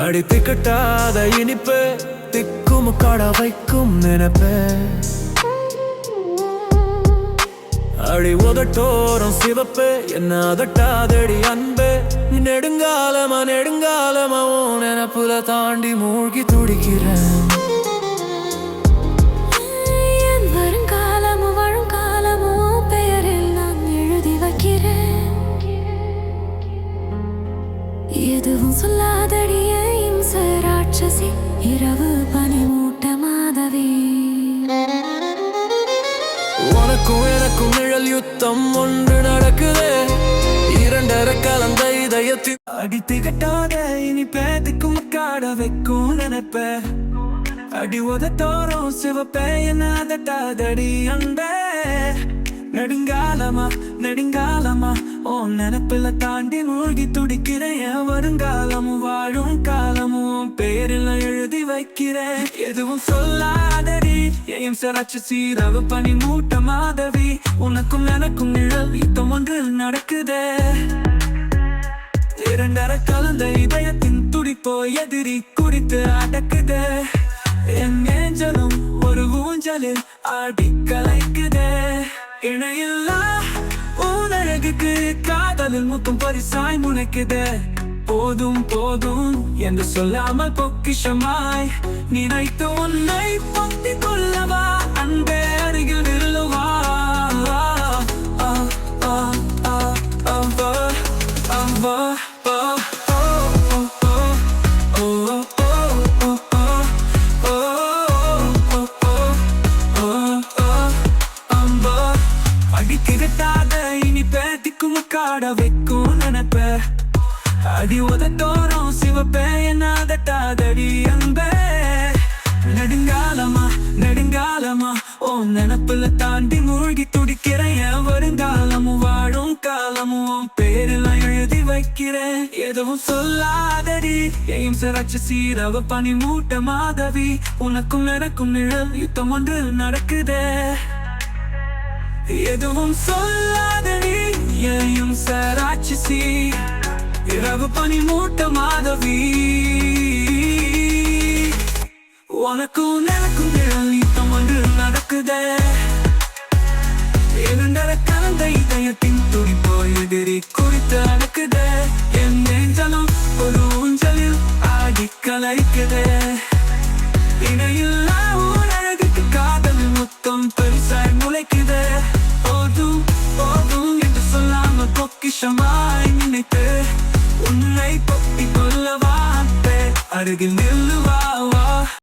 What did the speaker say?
அடித்து கட்டாத இனிப்பு திக்கும் காட வைக்கும் நினைப்ப அடி உதட்டோரம் சிவப்பு என்ன அதட்டாதடி அன்பு நெடுங்காலமா நெடுங்காலமா நினைப்புல தாண்டி மூழ்கி துடிக்கிறேன். எதுவும் சொல்லாதடிய இம்ச ராட்சசி இரவு பனி மூட்ட மாதவி. உனக்கும் எனக்கும் நிழல் யுத்தம் ஒன்று நடக்குது இரண்டரை கலந்த இதயத்தில் அடித்து கட்டாத இனி பேத்துக்கும் காட வைக்கும் நினைப்ப அடி உதட்டோரம் சிவப்பே என்ன அதட்டாதடி அன்பே நெடுங்காலமா நெடுங்காலமா நினைப்பில தாண்டி மூழ்கி துடிக்கிறேன். வருங்காலமும் வாழும் காலமும் பேரில் எழுதி வைக்கிறேன். எதுவும் சொல்லாதடி என் சராட்சி சீரவு பனி மூட்ட மாதவி. உனக்கும் எனக்கும் நிழல் யுத்தம் ஒன்று நடக்குதே இரண்டரை கலந்த இதயத்தின் துடிப்போ எதிரி குறித்து அடக்குதே. என் ஏஞ்சலும் ஒரு ஊஞ்சலில் ஆடி கலைக்குதே. இணையில்லா ஊனழகுக்கு காதலில் முத்தும் பரிசாய் முனைக்குதே. போதும் போதும் என்று சொல்லாமல் பொக்கிஷமாய் நினைத்து உன்னை பொத்தி கொள்ளவா அன்பே அருகில் நில்லுவா. காட வைக்கும் நினைப்ப அடி உதட்டோரம் சிவப்பே என்ன அதட்டாதடி அன்பே நெடுங்காலமா நெடுங்காலமா நினப்புல தாண்டி மூழ்கி துடிக்கிறேன். வருங்காலமும் வாழும் காலமும் பேரில் எழுதி வைக்கிறேன். எதுவும் சொல்லாதடி என் சராட்சி சீரவ பனி மூட்ட மாதவி. உனக்கும் எனக்கும் நிழல் யுத்தம் ஒன்று நடக்குதே. எதுவும் சொல்லாதடி என் சராட்சி இரவு பனி மூட்ட மாதவி. உனக்கும் எனக்கும் நிழல் யுத்தம் ஒன்று நடக்குதே இரண்டரை கலந்த இதயத்தின் துடிப்போ எதிரி குறித்து அடக்குதே. என் நெஞ்சலும் ஒரு ஊஞ்சலில் ஆடி கலைக்குதே. இணையில்லா ஊனழகுக்கு காதல் முத்தம் பெருசாய் முளைக்குதே. போதும் போதும் என்று சொல்லாமல் பொக்கிஷமாய் நினைத்து உன்னை பொத்தி கொள்ளவா அருகில் நில்லுவா.